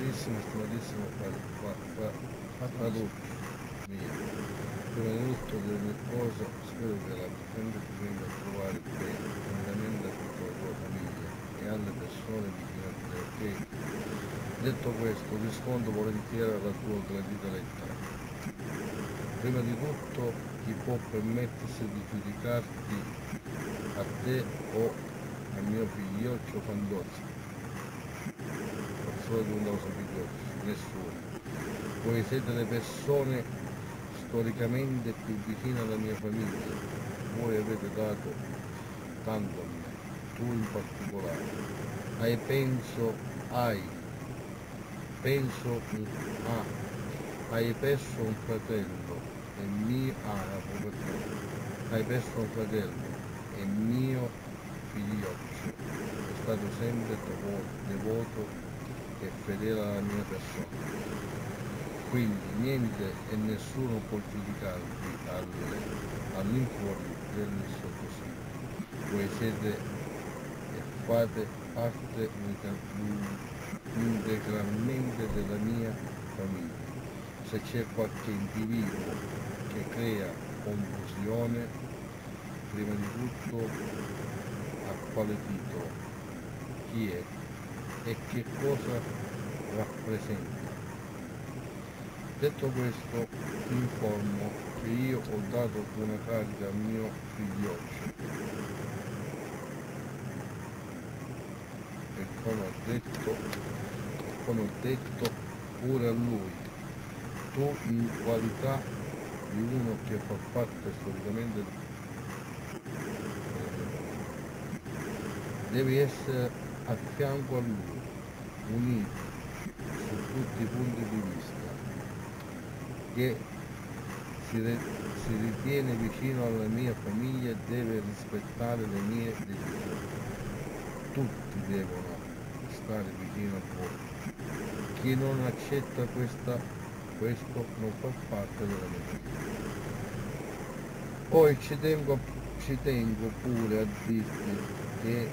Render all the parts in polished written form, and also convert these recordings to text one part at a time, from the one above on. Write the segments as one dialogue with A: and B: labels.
A: carissimo e stimatissimo fratello mio, prima di tutto di ogni cosa spero che la presente ti venga a trovare bene, unitamente a tutta la tua famiglia e alle persone vicine a te, ok? Detto questo, rispondo volentieri alla tua gradita lettera. Prima di tutto, chi può permettersi di giudicarti a te o al mio figlioccio Fandozzi? Solo di un nostro figlioccio, nessuno. Voi siete le persone storicamente più vicine alla mia famiglia. Voi avete dato tanto a me, tu in particolare. Hai perso un fratello e mio, hai perso un fratello e mio figlioccio è stato sempre devoto e fedele alla mia persona. Quindi niente e nessuno può giudicarvi all'infuori del sottoscritto. Voi siete e fate parte integralmente della mia famiglia. Se c'è qualche individuo che crea confusione, prima di tutto a quale titolo, chi è e che cosa rappresenta. Detto questo, ti informo che io ho dato una carica al mio figlioccio e come ho detto pure a lui, tu in qualità di uno che fa parte storicamente della mia famiglia, devi essere a fianco a lui, uniti su tutti i punti di vista, che si ritiene vicino alla mia famiglia deve rispettare le mie decisioni. Tutti devono stare vicino a voi. Chi non accetta questo non fa parte della mia famiglia. Poi ci tengo pure a dirti che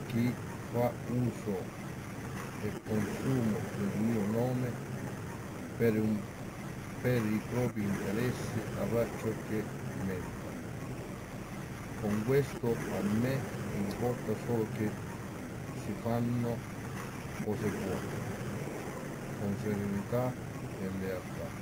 A: chi fa uso e consumo del mio nome per i propri interessi avrà ciò che merita. Con questo a me importa solo che si fanno cose buone, con serenità e lealtà.